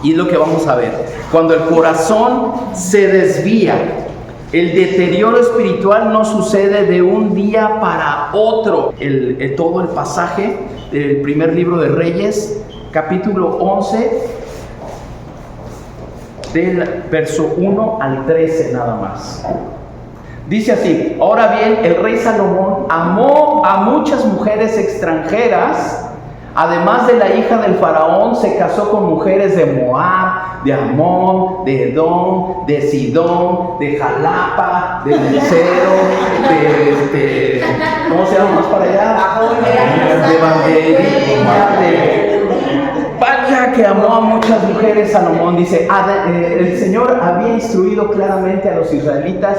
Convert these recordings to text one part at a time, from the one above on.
Y es lo que vamos a ver. Cuando el corazón se desvía, el deterioro espiritual no sucede de un día para otro. Todo el pasaje del primer libro de Reyes, capítulo 11, del verso 1 al 13 nada más. Dice así: ahora bien, el rey Salomón amó a muchas mujeres extranjeras. Además de la hija del faraón, se casó con mujeres de Moab, de Amón, de Edom, de Sidón, de Jalapa, de Lucero, ¿cómo se llama más para allá? De Banderilla, Vaya que amó a muchas mujeres Salomón. Dice, el Señor había instruido claramente a los israelitas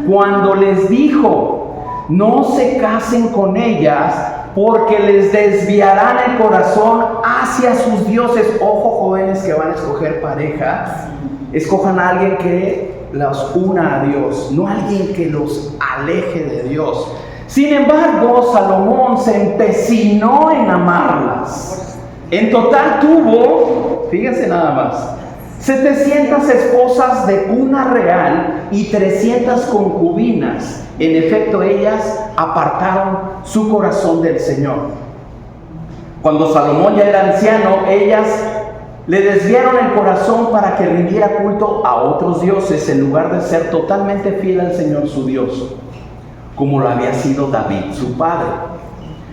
cuando les dijo: no se casen con ellas, porque les desviarán el corazón hacia sus dioses. Ojo, jóvenes que van a escoger pareja, escojan a alguien que los una a Dios, no alguien que los aleje de Dios. Sin embargo, Salomón se empecinó en amarlas. En total tuvo, fíjense nada más, 700 esposas de cuna real y 300 concubinas. En efecto, ellas apartaron su corazón del Señor. Cuando Salomón ya era anciano, ellas le desviaron el corazón para que rindiera culto a otros dioses en lugar de ser totalmente fiel al Señor su Dios, como lo había sido David, su padre.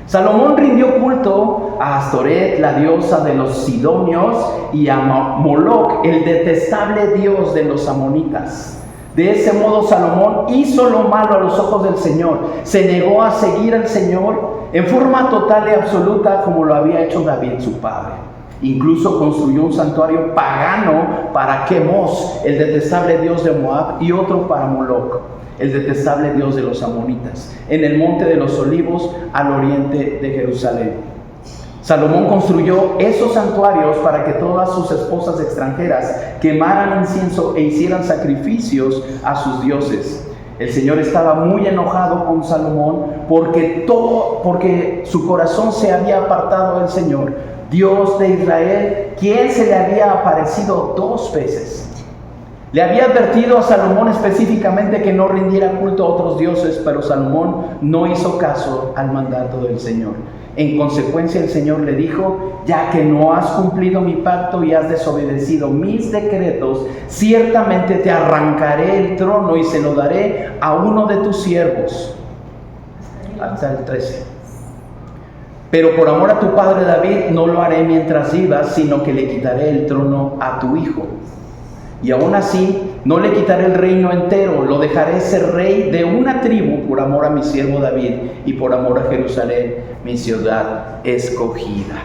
Salomón rindió culto a Astoret, la diosa de los sidonios, y a Moloc, el detestable dios de los amonitas. De ese modo Salomón hizo lo malo a los ojos del Señor. Se negó a seguir al Señor en forma total y absoluta, como lo había hecho David, su padre. Incluso construyó un santuario pagano para Quemos, el detestable dios de Moab, y otro para Moloc, el detestable dios de los amonitas, en el monte de los olivos al oriente de Jerusalén. Salomón construyó esos santuarios para que todas sus esposas extranjeras quemaran incienso e hicieran sacrificios a sus dioses. El Señor estaba muy enojado con Salomón porque su corazón se había apartado del Señor, Dios de Israel, quien se le había aparecido 2 veces. Le había advertido a Salomón específicamente que no rindiera culto a otros dioses, pero Salomón no hizo caso al mandato del Señor. En consecuencia, el Señor le dijo: ya que no has cumplido mi pacto y has desobedecido mis decretos, ciertamente te arrancaré el trono y se lo daré a uno de tus siervos. Hasta el 13. Pero por amor a tu padre David no lo haré mientras vivas, sino que le quitaré el trono a tu hijo. Y aún así, no le quitaré el reino entero, lo dejaré ser rey de una tribu por amor a mi siervo David y por amor a Jerusalén, mi ciudad escogida.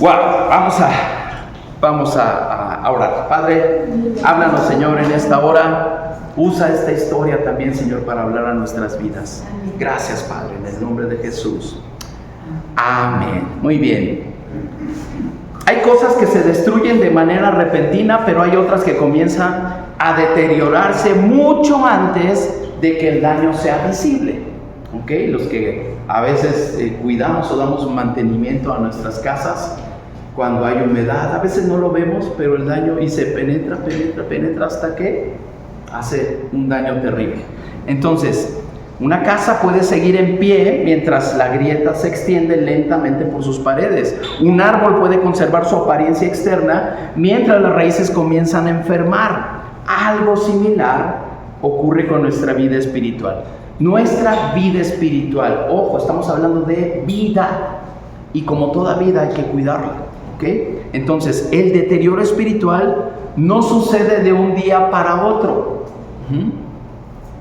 Wow, vamos a orar. Padre, háblanos, Señor, en esta hora. Usa esta historia también, Señor, para hablar a nuestras vidas. Gracias, Padre, en el nombre de Jesús. Amén. Muy bien. Hay cosas que se destruyen de manera repentina, pero hay otras que comienzan a deteriorarse mucho antes de que el daño sea visible. ¿Ok? Los que a veces cuidamos o damos mantenimiento a nuestras casas, cuando hay humedad, a veces no lo vemos, pero el daño y se penetra hasta que hace un daño terrible. Entonces, una casa puede seguir en pie mientras la grieta se extiende lentamente por sus paredes. Un árbol puede conservar su apariencia externa mientras las raíces comienzan a enfermar. Algo similar ocurre con nuestra vida espiritual. Nuestra vida espiritual, ojo, estamos hablando de vida, y como toda vida hay que cuidarla, ¿ok? Entonces, el deterioro espiritual no sucede de un día para otro.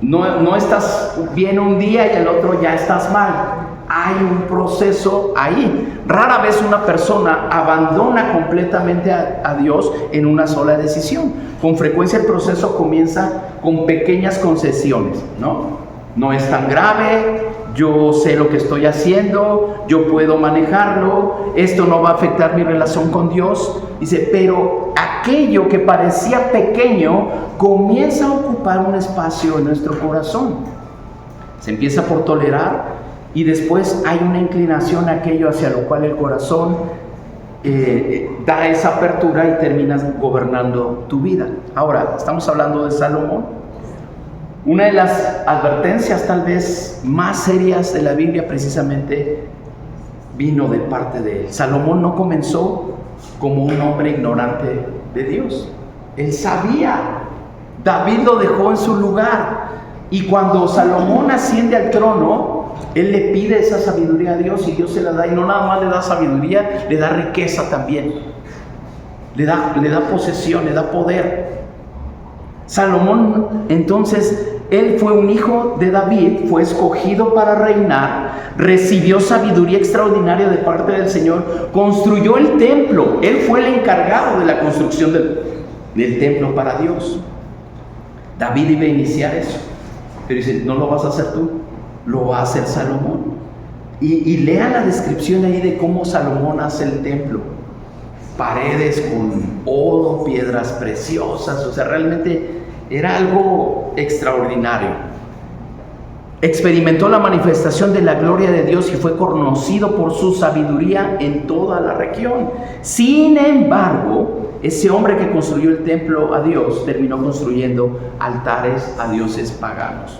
No estás bien un día y el otro ya estás mal. Hay un proceso ahí. Rara vez una persona abandona completamente a Dios en una sola decisión. Con frecuencia el proceso comienza con pequeñas concesiones, ¿no? No es tan grave, yo sé lo que estoy haciendo, yo puedo manejarlo, esto no va a afectar mi relación con Dios. Dice, pero aquello que parecía pequeño comienza a ocupar un espacio en nuestro corazón. Se empieza por tolerar y después hay una inclinación a aquello hacia lo cual el corazón da esa apertura y terminas gobernando tu vida. Ahora, estamos hablando de Salomón. Una de las advertencias tal vez más serias de la Biblia precisamente vino de parte de él. Salomón no comenzó como un hombre ignorante de Dios. Él sabía. David lo dejó en su lugar. Y cuando Salomón asciende al trono, él le pide esa sabiduría a Dios y Dios se la da. Y no nada más le da sabiduría, le da riqueza también. Le da posesión, le da poder. Salomón, entonces, él fue un hijo de David, fue escogido para reinar, recibió sabiduría extraordinaria de parte del Señor, construyó el templo. Él fue el encargado de la construcción del templo para Dios. David iba a iniciar eso, pero dice, no lo vas a hacer tú, lo va a hacer Salomón. Y lea la descripción ahí de cómo Salomón hace el templo. Paredes con oro, piedras preciosas, o sea, realmente era algo extraordinario. Experimentó la manifestación de la gloria de Dios y fue conocido por su sabiduría en toda la región. Sin embargo, ese hombre que construyó el templo a Dios terminó construyendo altares a dioses paganos.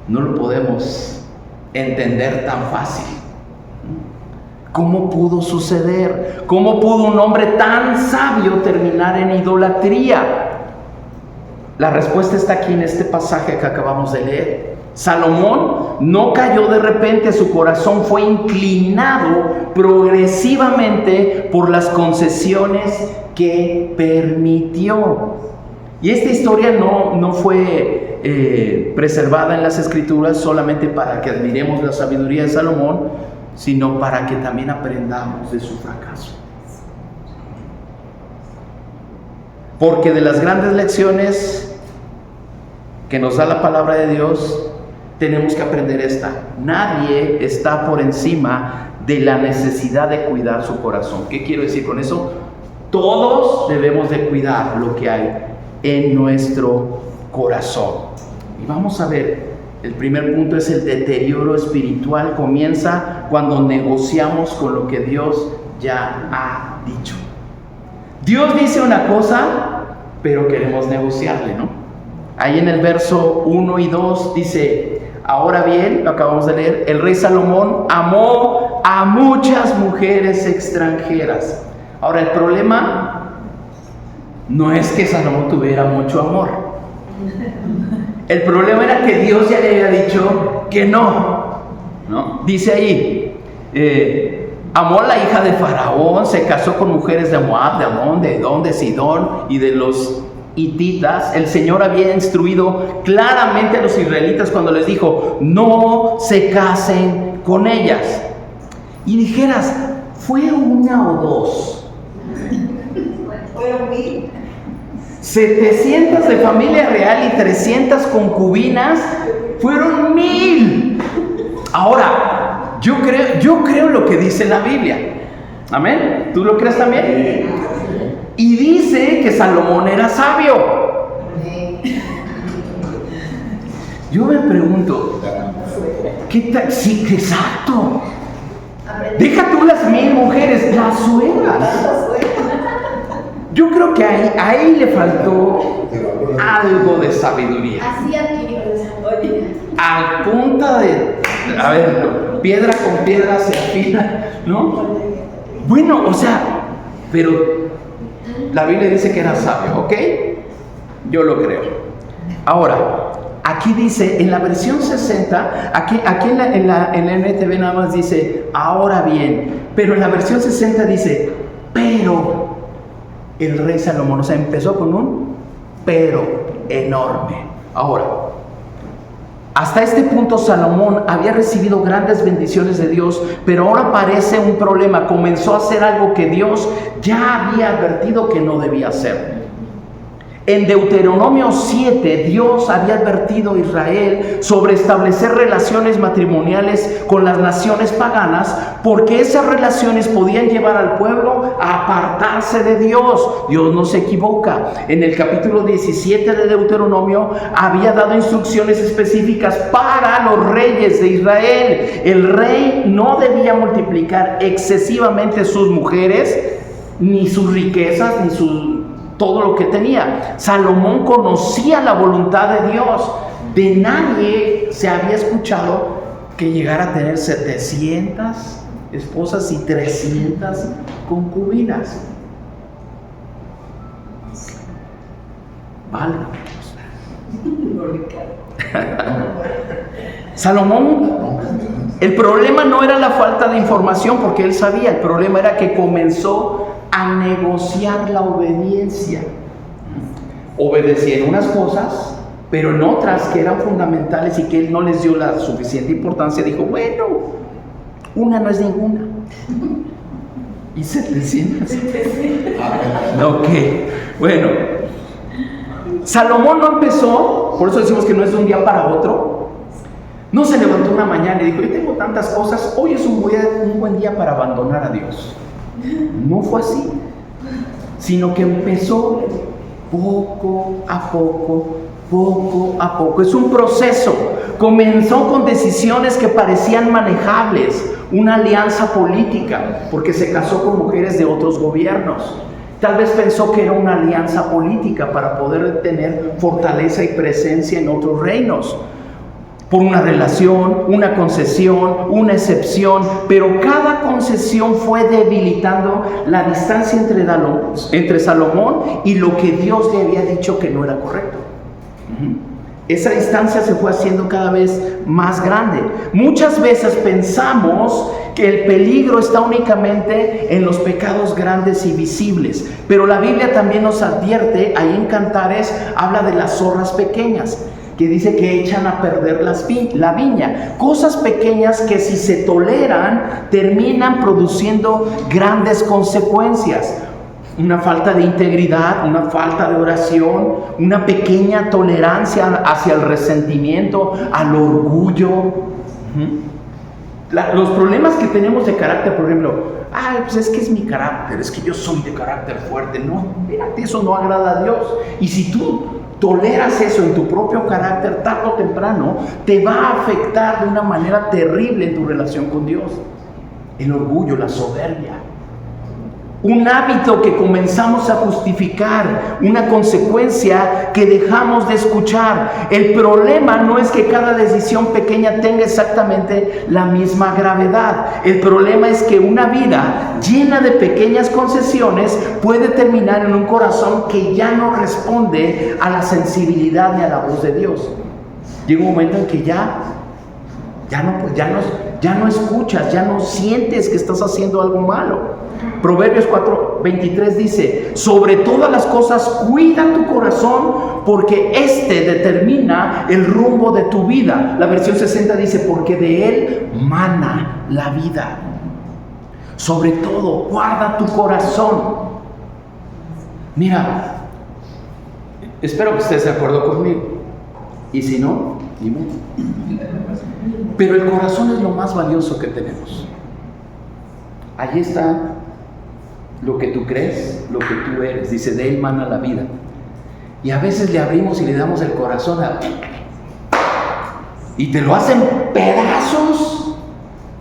No lo podemos entender tan fácil. ¿Cómo pudo suceder? ¿Cómo pudo un hombre tan sabio terminar en idolatría? La respuesta está aquí en este pasaje que acabamos de leer. Salomón no cayó de repente, su corazón fue inclinado progresivamente por las concesiones que permitió. Y esta historia no fue preservada en las Escrituras solamente para que admiremos la sabiduría de Salomón, sino para que también aprendamos de su fracaso. Porque de las grandes lecciones que nos da la palabra de Dios, tenemos que aprender esta: nadie está por encima de la necesidad de cuidar su corazón. ¿Qué quiero decir con eso? Todos debemos de cuidar lo que hay en nuestro corazón. Y vamos a ver, el primer punto es el deterioro espiritual. Comienza cuando negociamos con lo que Dios ya ha dicho. Dios dice una cosa, pero queremos negociarle, ¿no? Ahí en el verso 1 y 2 dice: ahora bien, lo acabamos de leer, el rey Salomón amó a muchas mujeres extranjeras. Ahora, el problema no es que Salomón tuviera mucho amor. El problema era que Dios ya le había dicho que no. Dice ahí, amó a la hija de Faraón, se casó con mujeres de Moab, de Amón, de Edom, de Sidón y de los hititas. El Señor había instruido claramente a los israelitas cuando les dijo: no se casen con ellas. Y dijeras, ¿fue una o dos? Fueron 1000. 700 de familia real y 300 concubinas, fueron 1000. Ahora, yo creo lo que dice la Biblia. ¿Amén? ¿Tú lo crees también? Y dice que Salomón era sabio. Yo me pregunto, ¿qué tal? Sí, exacto. Deja tú las 1000 mujeres, las suegras. Yo creo que ahí le faltó algo de sabiduría. Así adquirió. A punta de, a ver, piedra con piedra se afila, ¿no? Bueno, o sea, pero la Biblia dice que era sabio, ¿ok? Yo lo creo. Ahora, aquí dice, en la versión 60, aquí en la NTV nada más dice, ahora bien, pero en la versión 60 dice, pero el rey Salomón, o sea, empezó con un pero enorme. Ahora, hasta este punto Salomón había recibido grandes bendiciones de Dios, pero ahora parece un problema. Comenzó a hacer algo que Dios ya había advertido que no debía hacer. En Deuteronomio 7, Dios había advertido a Israel sobre establecer relaciones matrimoniales con las naciones paganas, porque esas relaciones podían llevar al pueblo a apartarse de Dios. Dios no se equivoca. En el capítulo 17 de Deuteronomio había dado instrucciones específicas para los reyes de Israel. El rey no debía multiplicar excesivamente sus mujeres, ni sus riquezas, ni todo lo que tenía. Salomón conocía la voluntad de Dios. De nadie se había escuchado que llegara a tener 700 esposas y 300 concubinas. Válgame. Salomón, el problema no era la falta de información, porque él sabía, el problema era que comenzó a negociar la obediencia. Obedecía en unas cosas, pero en otras que eran fundamentales y que él no les dio la suficiente importancia, dijo, bueno, una no es ninguna. Y 700. Ok, bueno, Salomón no empezó, por eso decimos que no es de un día para otro. No se levantó una mañana y dijo, yo tengo tantas cosas, hoy es un buen día para abandonar a Dios. No fue así, sino que empezó poco a poco. Es un proceso. Comenzó con decisiones que parecían manejables, una alianza política, porque se casó con mujeres de otros gobiernos. Tal vez pensó que era una alianza política para poder tener fortaleza y presencia en otros reinos. Por una relación, una concesión, una excepción, pero cada concesión fue debilitando la distancia entre Salomón y lo que Dios le había dicho que no era correcto. Esa distancia se fue haciendo cada vez más grande. Muchas veces pensamos que el peligro está únicamente en los pecados grandes y visibles, pero la Biblia también nos advierte, ahí en Cantares habla de las zorras pequeñas, que dice que echan a perder la viña. Cosas pequeñas que si se toleran terminan produciendo grandes consecuencias. Una falta de integridad, una falta de oración, una pequeña tolerancia hacia el resentimiento, al orgullo. Los problemas que tenemos de carácter, por ejemplo, pues es que es mi carácter, es que yo soy de carácter fuerte. No, fíjate, eso no agrada a Dios. Y si tú toleras eso en tu propio carácter, tarde o temprano te va a afectar de una manera terrible en tu relación con Dios. El orgullo, la soberbia, un hábito que comenzamos a justificar, una consecuencia que dejamos de escuchar. El problema no es que cada decisión pequeña tenga exactamente la misma gravedad. El problema es que una vida llena de pequeñas concesiones puede terminar en un corazón que ya no responde a la sensibilidad ni a la voz de Dios. Llega un momento en que ya no escuchas, ya no sientes que estás haciendo algo malo. Proverbios 4:23 dice, sobre todas las cosas cuida tu corazón, porque este determina el rumbo de tu vida. La versión 60 dice, porque de él mana la vida. Sobre todo, guarda tu corazón. Mira, espero que estés de acuerdo conmigo, y si no, dime. Pero el corazón es lo más valioso que tenemos. Allí está lo que tú crees, lo que tú eres. Dice, de él mana la vida. Y a veces le abrimos y le damos el corazón y te lo hacen pedazos.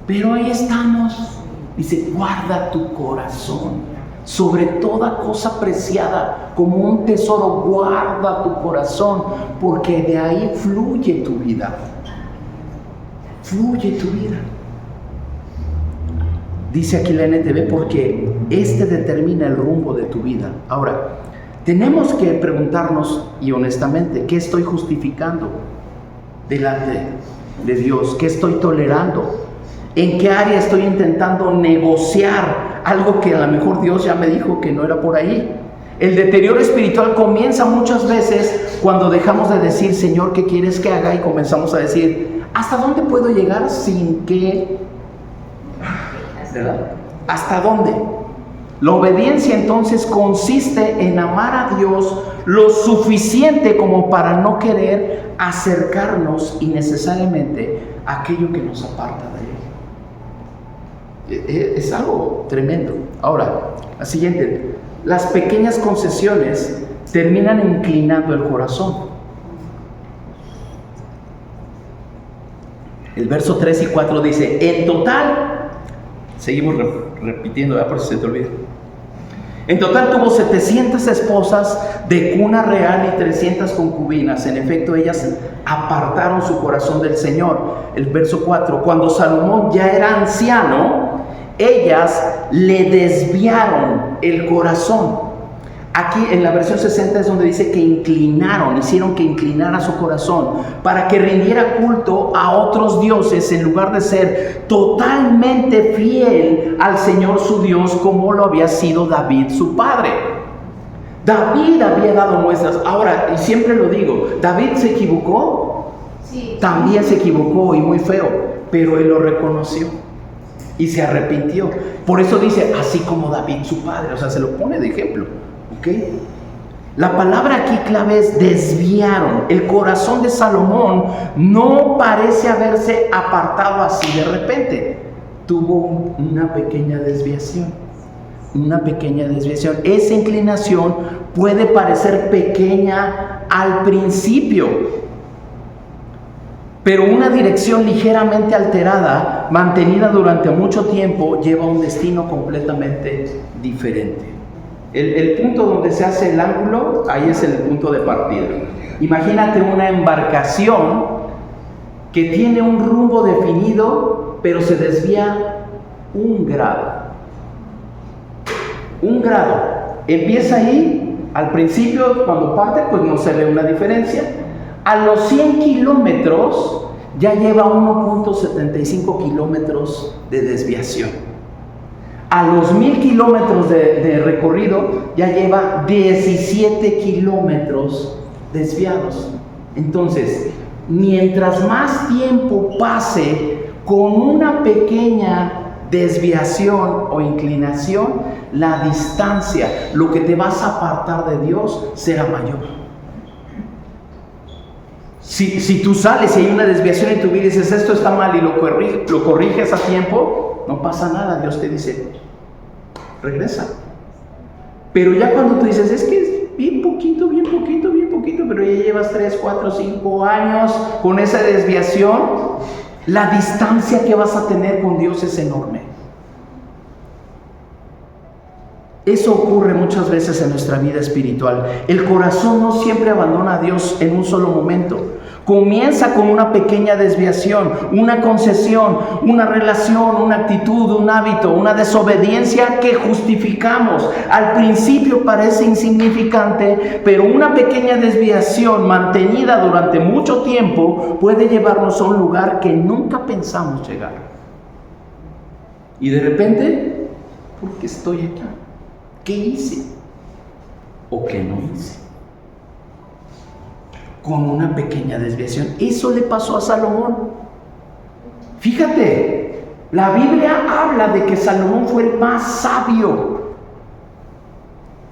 Pero ahí estamos. Dice, guarda tu corazón. Sobre toda cosa preciada, como un tesoro, guarda tu corazón, porque de ahí fluye tu vida. Fluye tu vida. Dice aquí la NTV, porque este determina el rumbo de tu vida. Ahora, tenemos que preguntarnos, y honestamente, ¿qué estoy justificando delante de Dios? ¿Qué estoy tolerando? ¿En qué área estoy intentando negociar algo que a lo mejor Dios ya me dijo que no era por ahí? El deterioro espiritual comienza muchas veces cuando dejamos de decir, Señor, ¿qué quieres que haga? Y comenzamos a decir, ¿hasta dónde puedo llegar sin que... ¿verdad? ¿Hasta dónde? La obediencia entonces consiste en amar a Dios lo suficiente como para no querer acercarnos innecesariamente a aquello que nos aparta de Él. Es algo tremendo. Ahora, la siguiente: las pequeñas concesiones terminan inclinando el corazón. El verso 3 y 4 dice: en total, seguimos repitiendo, ¿verdad? Por si se te olvida. En total tuvo 700 esposas de cuna real y 300 concubinas. En efecto, ellas apartaron su corazón del Señor. El verso 4: cuando Salomón ya era anciano, ellas le desviaron el corazón. Aquí en la versión 60 es donde dice que hicieron que inclinara su corazón para que rindiera culto a otros dioses en lugar de ser totalmente fiel al Señor su Dios, como lo había sido David su padre. David había dado muestras. Ahora, y siempre lo digo, ¿David se equivocó? Sí. También se equivocó, y muy feo, pero él lo reconoció y se arrepintió. Por eso dice, así como David su padre, o sea, se lo pone de ejemplo. ¿Okay? La palabra aquí clave es desviaron. El corazón de Salomón no parece haberse apartado así de repente. Tuvo una pequeña desviación. Una pequeña desviación. Esa inclinación puede parecer pequeña al principio, pero una dirección ligeramente alterada, mantenida durante mucho tiempo, lleva a un destino completamente diferente. El punto donde se hace el ángulo, ahí es el punto de partida. Imagínate una embarcación que tiene un rumbo definido, pero se desvía 1 grado. 1 grado. Empieza ahí, al principio, cuando parte, pues no se ve una diferencia. A los 100 kilómetros ya lleva 1.75 kilómetros de desviación. A los 1000 kilómetros de recorrido ya lleva 17 kilómetros desviados. Entonces, mientras más tiempo pase con una pequeña desviación o inclinación, la distancia, lo que te vas a apartar de Dios, será mayor. Si tú sales y hay una desviación en tu vida y dices, esto está mal, y lo corriges a tiempo, no pasa nada. Dios te dice, regresa. Pero ya cuando tú dices, es que es bien poquito, pero ya llevas 3, 4, 5 años con esa desviación, la distancia que vas a tener con Dios es enorme. Eso ocurre muchas veces en nuestra vida espiritual. El corazón no siempre abandona a Dios en un solo momento. Comienza con una pequeña desviación, una concesión, una relación, una actitud, un hábito, una desobediencia que justificamos. Al principio parece insignificante, pero una pequeña desviación mantenida durante mucho tiempo puede llevarnos a un lugar que nunca pensamos llegar. Y de repente, ¿por qué estoy aquí? ¿Qué hice? ¿O qué no hice? Con una pequeña desviación. Eso le pasó a Salomón. Fíjate, la Biblia habla de que Salomón fue el más sabio.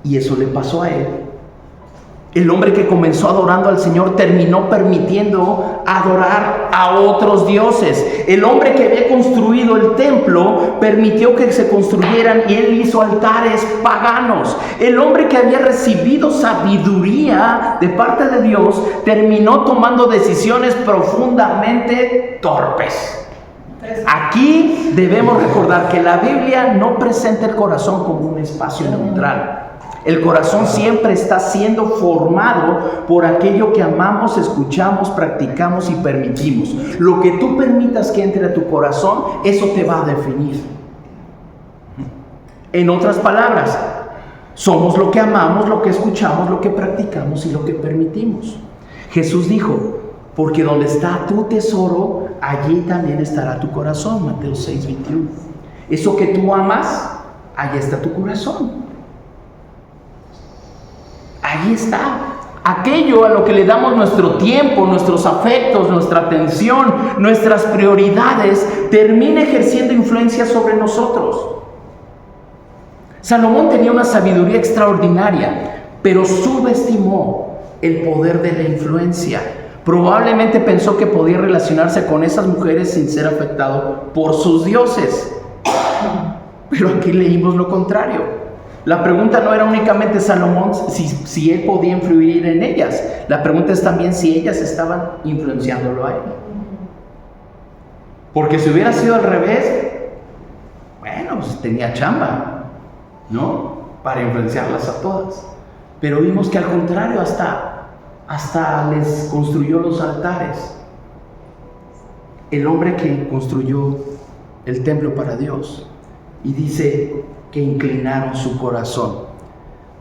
Y eso le pasó a él. El hombre que comenzó adorando al Señor terminó permitiendo adorar a otros dioses. El hombre que había construido el templo permitió que se construyeran y él hizo altares paganos. El hombre que había recibido sabiduría de parte de Dios terminó tomando decisiones profundamente torpes. Aquí debemos recordar que la Biblia no presenta el corazón como un espacio neutral. El corazón siempre está siendo formado por aquello que amamos, escuchamos, practicamos y permitimos. Lo que tú permitas que entre a tu corazón, eso te va a definir. En otras palabras, somos lo que amamos, lo que escuchamos, lo que practicamos y lo que permitimos. Jesús dijo, porque donde está tu tesoro, allí también estará tu corazón. Mateo 6:21. Eso que tú amas, allí está tu corazón. Ahí está. Aquello a lo que le damos nuestro tiempo, nuestros afectos, nuestra atención, nuestras prioridades, termina ejerciendo influencia sobre nosotros. Salomón tenía una sabiduría extraordinaria, pero subestimó el poder de la influencia. Probablemente pensó que podía relacionarse con esas mujeres sin ser afectado por sus dioses. Pero aquí leímos lo contrario. La pregunta no era únicamente Salomón si él podía influir en ellas. La pregunta es también si ellas estaban influenciándolo a él. Porque si hubiera sido al revés, bueno, pues tenía chamba, ¿no? Para influenciarlas a todas. Pero vimos que al contrario, hasta les construyó los altares. El hombre que construyó el templo para Dios. Y dice que inclinaron su corazón.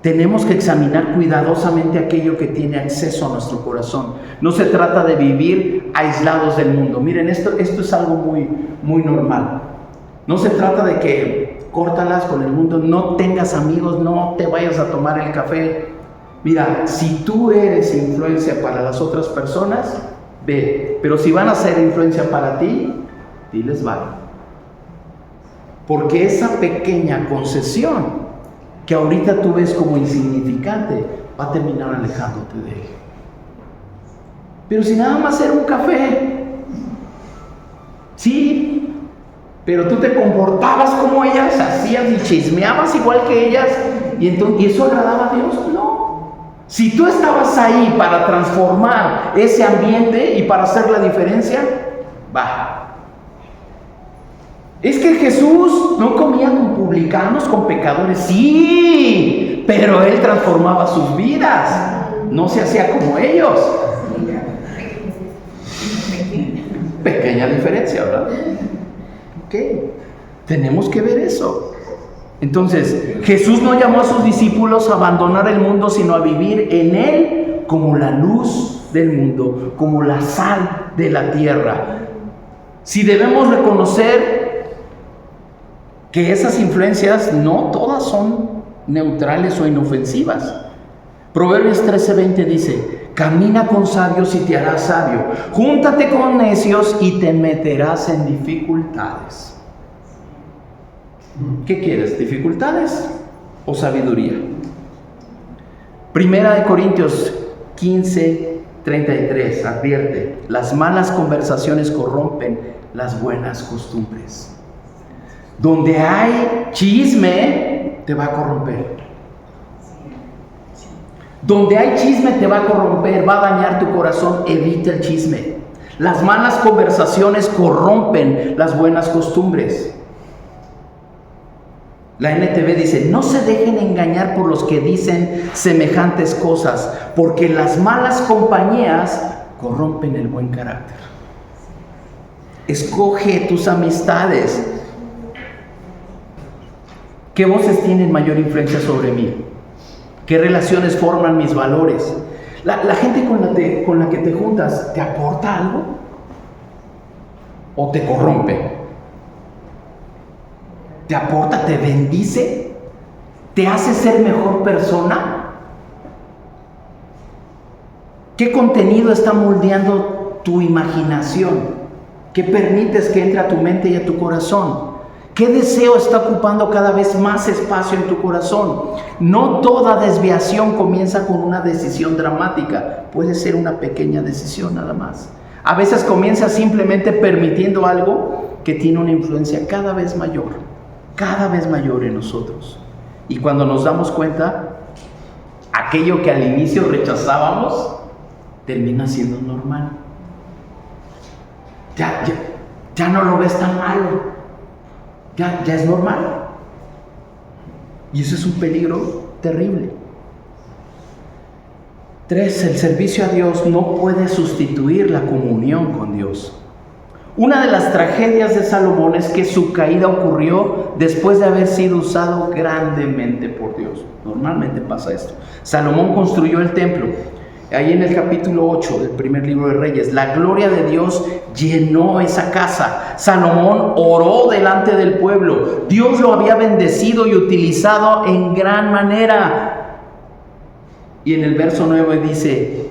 Tenemos que examinar cuidadosamente aquello que tiene acceso a nuestro corazón. No se trata de vivir aislados del mundo. Miren, esto es algo muy, muy normal. No se trata de que córtalas con el mundo, no tengas amigos, no te vayas a tomar el café. Mira, si tú eres influencia para las otras personas, ve. Pero si van a ser influencia para ti, diles bye. Porque esa pequeña concesión que ahorita tú ves como insignificante va a terminar alejándote de él. Pero si nada más era un café, sí, pero tú te comportabas como ellas, hacías y chismeabas igual que ellas, y eso agradaba a Dios, no. Si tú estabas ahí para transformar ese ambiente y para hacer la diferencia, va. Es que Jesús no comía con publicanos, con pecadores, sí, pero Él transformaba sus vidas, no se hacía como ellos. Pequeña diferencia, ¿verdad? Ok, tenemos que ver eso. Entonces, Jesús no llamó a sus discípulos a abandonar el mundo, sino a vivir en Él como la luz del mundo, como la sal de la tierra. Si debemos reconocer que esas influencias no todas son neutrales o inofensivas. Proverbios 13:20 dice: camina con sabios y te harás sabio, júntate con necios y te meterás en dificultades. ¿Qué quieres? ¿Dificultades o sabiduría? Primera de Corintios 15:33 advierte: las malas conversaciones corrompen las buenas costumbres. Donde hay chisme, te va a corromper. Donde hay chisme, te va a corromper, va a dañar tu corazón. Evita el chisme. Las malas conversaciones corrompen las buenas costumbres. La NTV dice: no se dejen engañar por los que dicen semejantes cosas, porque las malas compañías corrompen el buen carácter. Escoge tus amistades. ¿Qué voces tienen mayor influencia sobre mí? ¿Qué relaciones forman mis valores? ¿La gente con la que te juntas te aporta algo? ¿O te corrompe? ¿Te aporta, te bendice? ¿Te hace ser mejor persona? ¿Qué contenido está moldeando tu imaginación? ¿Qué permites que entre a tu mente y a tu corazón? ¿Qué deseo está ocupando cada vez más espacio en tu corazón? No toda desviación comienza con una decisión dramática. Puede ser una pequeña decisión nada más. A veces comienza simplemente permitiendo algo que tiene una influencia cada vez mayor en nosotros. Y cuando nos damos cuenta, aquello que al inicio rechazábamos termina siendo normal. Ya no lo ves tan malo. Ya es normal. Y eso es un peligro terrible. 3. El servicio a Dios no puede sustituir la comunión con Dios. Una de las tragedias de Salomón es que su caída ocurrió después de haber sido usado grandemente por Dios. Normalmente pasa esto. Salomón construyó el templo. Ahí en el capítulo 8 del primer libro de Reyes, la gloria de Dios llenó esa casa. Salomón oró delante del pueblo. Dios lo había bendecido y utilizado en gran manera. Y en el verso 9 dice: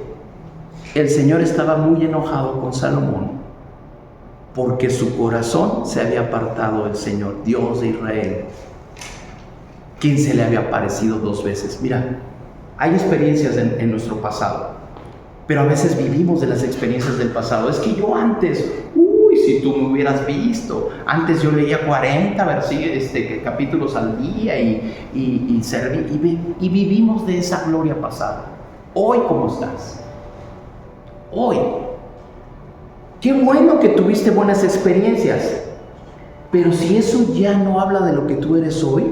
el Señor estaba muy enojado con Salomón porque su corazón se había apartado del Señor, Dios de Israel, quien se le había aparecido 2 veces. Mira, Hay experiencias en nuestro pasado, pero a veces vivimos de las experiencias del pasado. Es que yo antes, si tú me hubieras visto, antes yo leía 40 capítulos al día y serví, y vivimos de esa gloria pasada. Hoy, ¿cómo estás? Hoy. Qué bueno que tuviste buenas experiencias, pero si eso ya no habla de lo que tú eres hoy,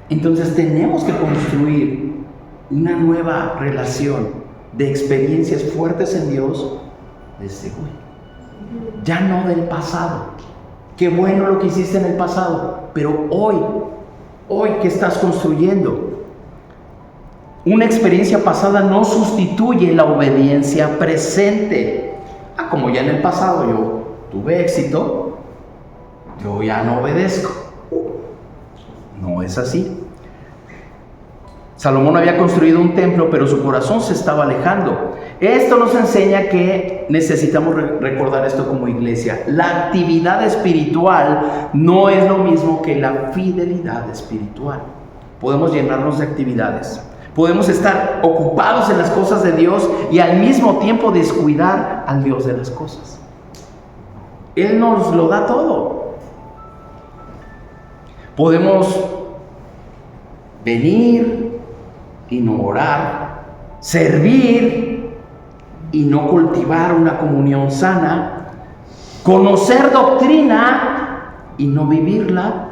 entonces tenemos que construir una nueva relación de experiencias fuertes en Dios desde hoy. Ya no del pasado. Qué bueno lo que hiciste en el pasado, pero hoy, ¿qué estás construyendo? Una experiencia pasada no sustituye la obediencia presente. Como ya en el pasado yo tuve éxito, yo ya no obedezco. No es así. Salomón había construido un templo, pero su corazón se estaba alejando. Esto nos enseña que necesitamos recordar esto como iglesia. La actividad espiritual no es lo mismo que la fidelidad espiritual. Podemos llenarnos de actividades. Podemos estar ocupados en las cosas de Dios y al mismo tiempo descuidar al Dios de las cosas. Él nos lo da todo. Podemos venir y no orar, servir y no cultivar una comunión sana, conocer doctrina y no vivirla.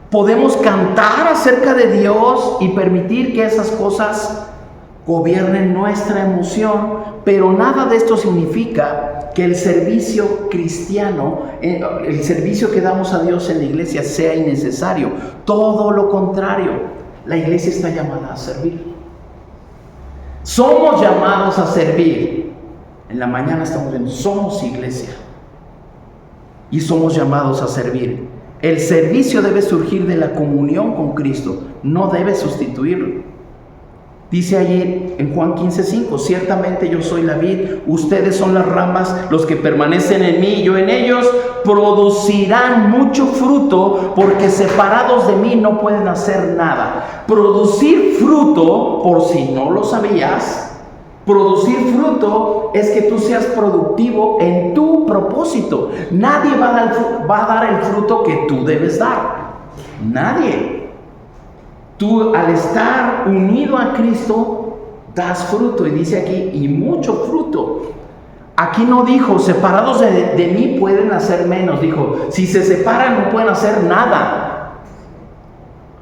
Podemos cantar acerca de Dios y permitir que esas cosas gobiernen nuestra emoción, pero nada de esto significa que el servicio cristiano, el servicio que damos a Dios en la iglesia sea innecesario. Todo lo contrario. La iglesia está llamada a servir. Somos llamados a servir. En la mañana estamos viendo, somos iglesia. Y somos llamados a servir. El servicio debe surgir de la comunión con Cristo, no debe sustituirlo. Dice allí en Juan 15:5, ciertamente yo soy la vid, ustedes son las ramas, los que permanecen en mí y yo en ellos, producirán mucho fruto, porque separados de mí no pueden hacer nada. Producir fruto, por si no lo sabías, producir fruto es que tú seas productivo en tu propósito. Nadie va a dar el fruto que tú debes dar. Nadie. Tú, al estar unido a Cristo, das fruto. Y dice aquí, y mucho fruto. Aquí no dijo, separados de mí pueden hacer menos. Dijo, si se separan no pueden hacer nada.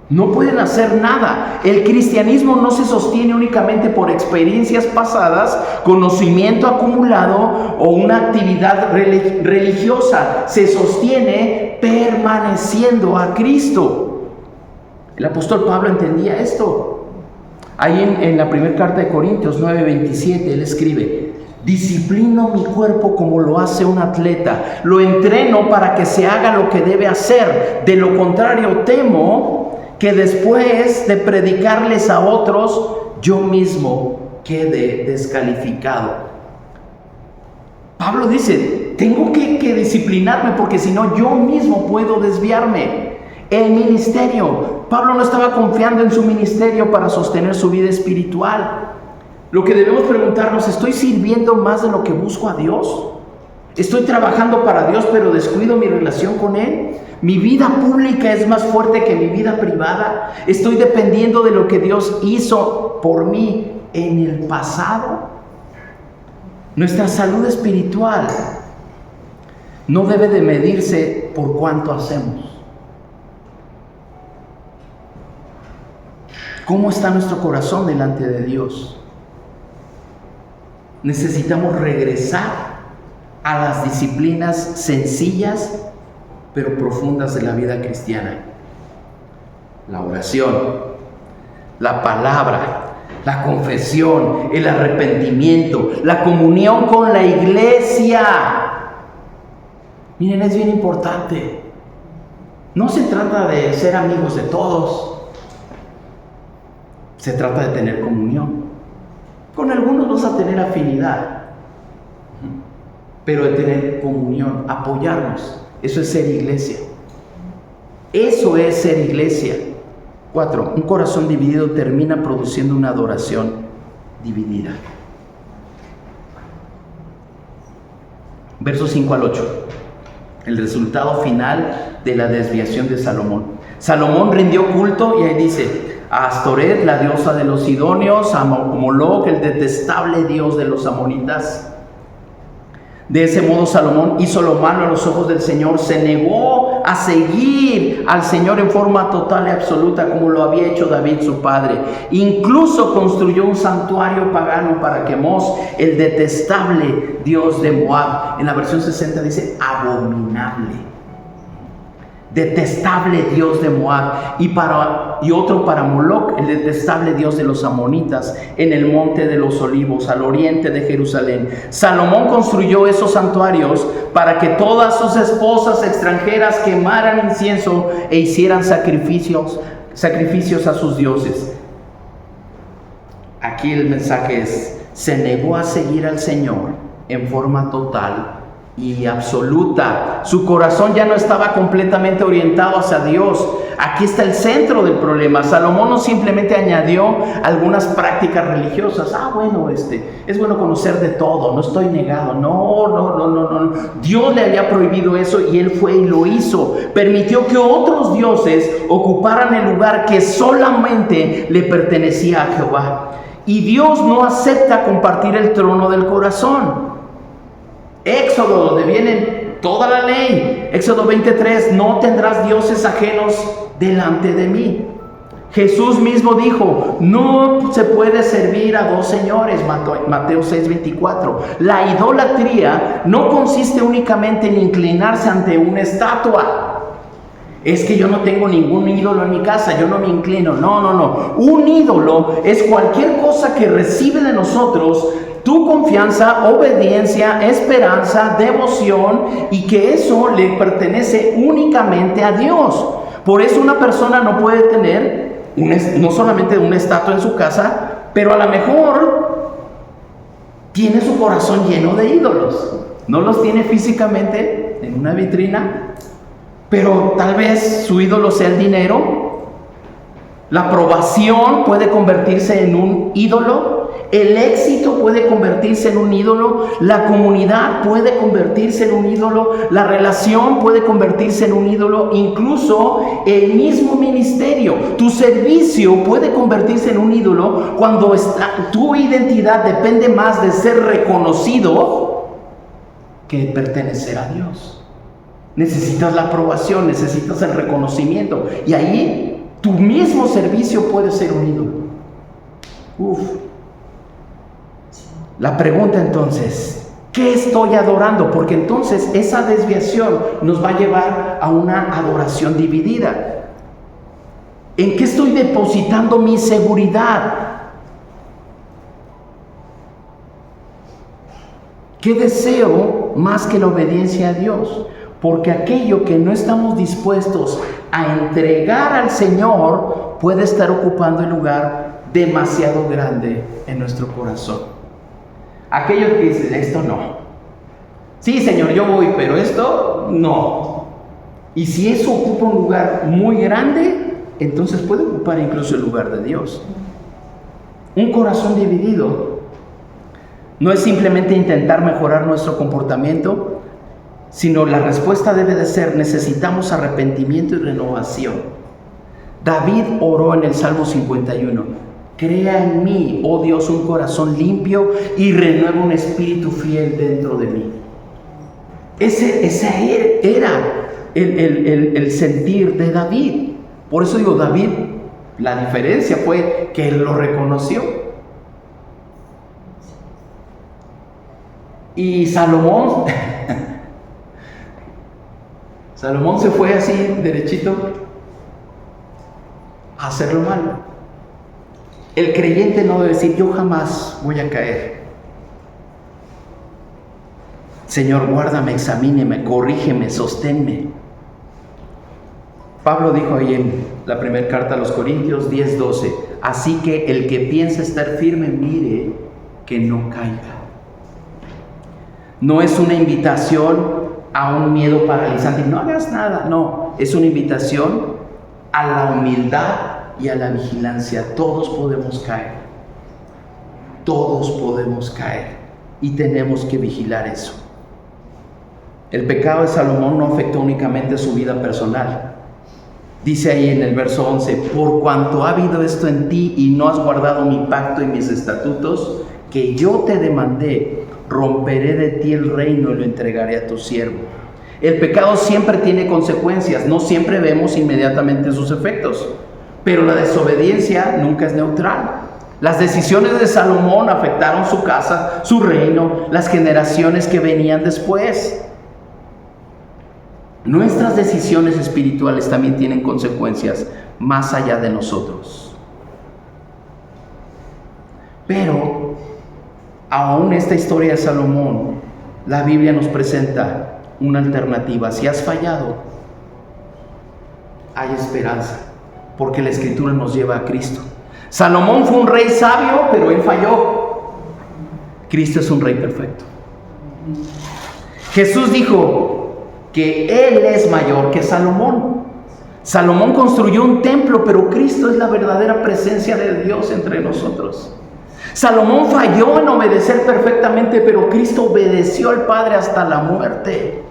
No pueden hacer nada. El cristianismo no se sostiene únicamente por experiencias pasadas, conocimiento acumulado o una actividad religiosa. Se sostiene permaneciendo a Cristo. El apóstol Pablo entendía esto. Ahí en la primera carta de Corintios 9:27, él escribe: disciplino mi cuerpo como lo hace un atleta, lo entreno para que se haga lo que debe hacer. De lo contrario, temo que después de predicarles a otros, yo mismo quede descalificado. Pablo dice, tengo que disciplinarme porque si no, yo mismo puedo desviarme. El ministerio, Pablo no estaba confiando en su ministerio para sostener su vida espiritual. Lo que debemos preguntarnos, ¿estoy sirviendo más de lo que busco a Dios? ¿Estoy trabajando para Dios pero descuido mi relación con Él? ¿Mi vida pública es más fuerte que mi vida privada? ¿Estoy dependiendo de lo que Dios hizo por mí en el pasado? Nuestra salud espiritual no debe de medirse por cuánto hacemos. ¿Cómo está nuestro corazón delante de Dios? Necesitamos regresar a las disciplinas sencillas pero profundas de la vida cristiana. La oración, la palabra, la confesión, el arrepentimiento, la comunión con la iglesia. Miren, es bien importante. No se trata de ser amigos de todos. Se trata de tener comunión. Con algunos vas a tener afinidad, pero de tener comunión, apoyarnos. Eso es ser iglesia. Eso es ser iglesia. 4. Un corazón dividido termina produciendo una adoración dividida. Versos 5 al 8. El resultado final de la desviación de Salomón. Salomón rindió culto y ahí dice: a Astoret, la diosa de los sidonios, a Moloc, el detestable dios de los amonitas. De ese modo Salomón hizo lo malo a los ojos del Señor, se negó a seguir al Señor en forma total y absoluta como lo había hecho David su padre. Incluso construyó un santuario pagano para Quemos, el detestable dios de Moab. En la versión 60 dice abominable. Detestable dios de Moab, y otro para Moloc, el detestable dios de los amonitas, en el monte de los olivos, al oriente de Jerusalén. Salomón construyó esos santuarios para que todas sus esposas extranjeras quemaran incienso e hicieran sacrificios a sus dioses. Aquí el mensaje es: se negó a seguir al Señor en forma total y absoluta. Su corazón ya no estaba completamente orientado hacia Dios. Aquí está el centro del problema. Salomón no simplemente añadió algunas prácticas religiosas. Bueno, es bueno conocer de todo, no estoy negado. No. Dios le había prohibido eso y él fue y lo hizo. Permitió que otros dioses ocuparan el lugar que solamente le pertenecía a Jehová. Y Dios no acepta compartir el trono del corazón. Éxodo, donde viene toda la ley. Éxodo 23, no tendrás dioses ajenos delante de mí. Jesús mismo dijo: no se puede servir a dos señores. Mateo 6:24. La idolatría no consiste únicamente en inclinarse ante una estatua. Es que yo no tengo ningún ídolo en mi casa, yo no me inclino. No. Un ídolo es cualquier cosa que recibe de nosotros tu confianza, obediencia, esperanza, devoción, y que eso le pertenece únicamente a Dios. Por eso una persona no puede tener no solamente una estatua en su casa, pero a lo mejor tiene su corazón lleno de ídolos. No los tiene físicamente en una vitrina, pero tal vez su ídolo sea el dinero. La aprobación puede convertirse en un ídolo. El éxito puede convertirse en un ídolo. La comunidad puede convertirse en un ídolo. La relación puede convertirse en un ídolo. Incluso el mismo ministerio, tu servicio puede convertirse en un ídolo cuando tu identidad depende más de ser reconocido que pertenecer a Dios. Necesitas la aprobación, necesitas el reconocimiento, y ahí tu mismo servicio puede ser un ídolo. La pregunta entonces, ¿qué estoy adorando? Porque entonces esa desviación nos va a llevar a una adoración dividida. ¿En qué estoy depositando mi seguridad? ¿Qué deseo más que la obediencia a Dios? Porque aquello que no estamos dispuestos a entregar al Señor puede estar ocupando el lugar demasiado grande en nuestro corazón. Aquello que dice: esto no. Sí, Señor, yo voy, pero esto no. Y si eso ocupa un lugar muy grande, entonces puede ocupar incluso el lugar de Dios. Un corazón dividido no es simplemente intentar mejorar nuestro comportamiento, sino la respuesta debe de ser: necesitamos arrepentimiento y renovación. David oró en el Salmo 51: crea en mí, oh Dios, un corazón limpio y renueva un espíritu fiel dentro de mí. Ese era el sentir de David. Por eso digo, David, la diferencia fue que él lo reconoció. Y Salomón se fue así, derechito, a hacer lo malo. El creyente no debe decir: yo jamás voy a caer. Señor, guárdame, examíneme, corrígeme, sosténme. Pablo dijo ahí en la primera carta a los Corintios 10:12: así que el que piensa estar firme, mire que no caiga. No es una invitación a un miedo paralizante: no hagas nada. No, es una invitación a la humildad y a la vigilancia. Todos podemos caer. Todos podemos caer. Y tenemos que vigilar eso. El pecado de Salomón no afectó únicamente su vida personal. Dice ahí en el verso 11, por cuanto ha habido esto en ti y no has guardado mi pacto y mis estatutos, que yo te demandé, romperé de ti el reino y lo entregaré a tu siervo. El pecado siempre tiene consecuencias, no siempre vemos inmediatamente sus efectos, pero la desobediencia nunca es neutral. Las decisiones de Salomón afectaron su casa, su reino, las generaciones que venían después. Nuestras decisiones espirituales también tienen consecuencias más allá de nosotros. Pero, aún esta historia de Salomón, la Biblia nos presenta una alternativa. Si has fallado, hay esperanza, porque la Escritura nos lleva a Cristo. Salomón fue un rey sabio, pero él falló. Cristo es un rey perfecto. Jesús dijo que Él es mayor que Salomón. Salomón construyó un templo, pero Cristo es la verdadera presencia de Dios entre nosotros. Salomón falló en obedecer perfectamente, pero Cristo obedeció al Padre hasta la muerte.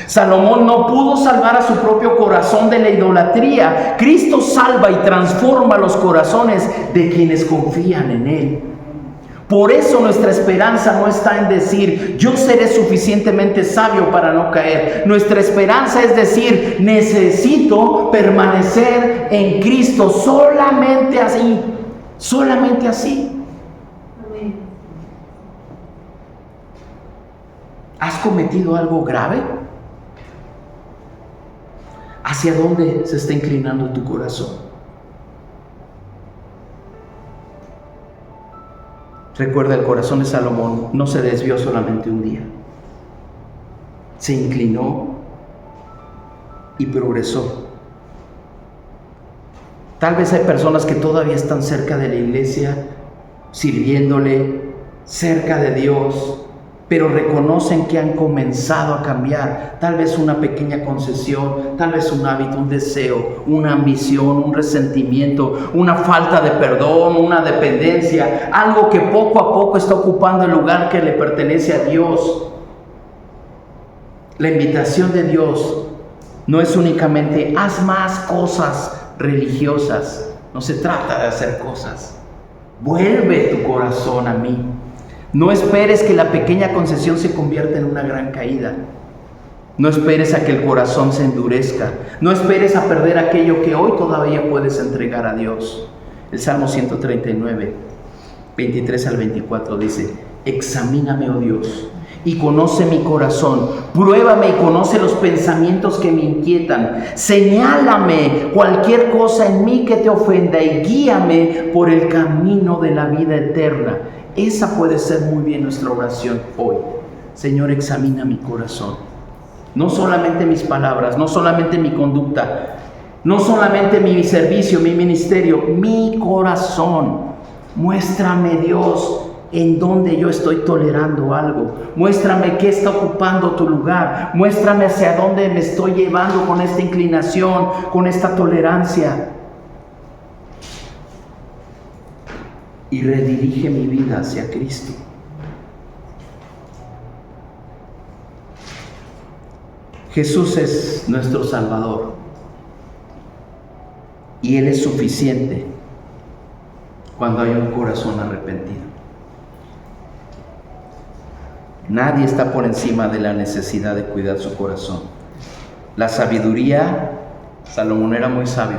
Salomón no pudo salvar a su propio corazón de la idolatría. Cristo salva y transforma los corazones de quienes confían en Él. Por eso nuestra esperanza no está en decir, yo seré suficientemente sabio para no caer. Nuestra esperanza es decir, necesito permanecer en Cristo, solamente así, solamente así. ¿Has cometido algo grave? ¿Hacia dónde se está inclinando tu corazón? Recuerda, el corazón de Salomón no se desvió solamente un día. Se inclinó y progresó. Tal vez hay personas que todavía están cerca de la iglesia, sirviéndole, cerca de Dios, pero reconocen que han comenzado a cambiar. Tal vez una pequeña concesión, tal vez un hábito, un deseo, una ambición, un resentimiento, una falta de perdón, una dependencia, algo que poco a poco está ocupando el lugar que le pertenece a Dios. La invitación de Dios no es únicamente haz más cosas religiosas. No se trata de hacer cosas. Vuelve tu corazón a mí. No esperes que la pequeña concesión se convierta en una gran caída. No esperes a que el corazón se endurezca. No esperes a perder aquello que hoy todavía puedes entregar a Dios. El Salmo 139, 23 al 24 dice, examíname, oh Dios, y conoce mi corazón. Pruébame y conoce los pensamientos que me inquietan. Señálame cualquier cosa en mí que te ofenda y guíame por el camino de la vida eterna. Esa puede ser muy bien nuestra oración hoy. Señor, examina mi corazón. No solamente mis palabras, no solamente mi conducta, no solamente mi servicio, mi ministerio, mi corazón. Muéstrame, Dios, en dónde yo estoy tolerando algo. Muéstrame qué está ocupando tu lugar. Muéstrame hacia dónde me estoy llevando con esta inclinación, con esta tolerancia. Y redirige mi vida hacia Cristo. Jesús es nuestro Salvador y Él es suficiente cuando hay un corazón arrepentido. Nadie está por encima de la necesidad de cuidar su corazón. La sabiduría, Salomón era muy sabio,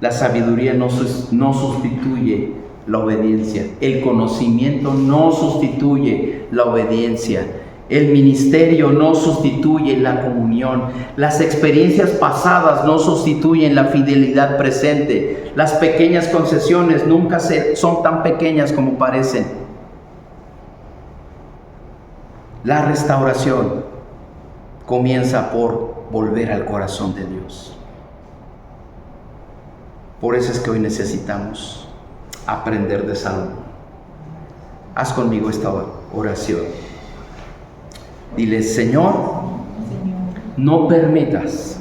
la sabiduría no sustituye la obediencia. El conocimiento no sustituye la obediencia. El ministerio no sustituye la comunión. Las experiencias pasadas no sustituyen la fidelidad presente. Las pequeñas concesiones nunca son tan pequeñas como parecen. La restauración comienza por volver al corazón de Dios. Por eso es que hoy necesitamos aprender de Salomón. Haz conmigo esta oración. Dile, Señor, no permitas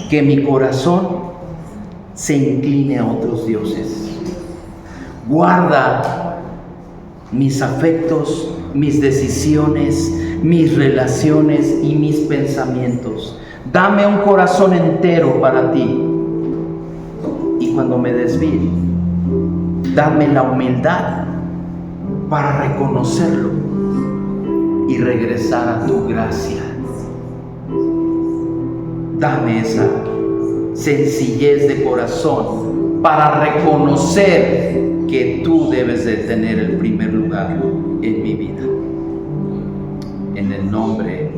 que mi corazón se incline a otros dioses. Guarda mis afectos, mis decisiones, mis relaciones y mis pensamientos. Dame un corazón entero para ti. Y cuando me desvíe, dame la humildad para reconocerlo y regresar a tu gracia. Dame esa sencillez de corazón para reconocer que tú debes de tener el primer lugar en mi vida. En el nombre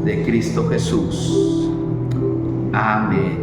de Cristo Jesús. Amén.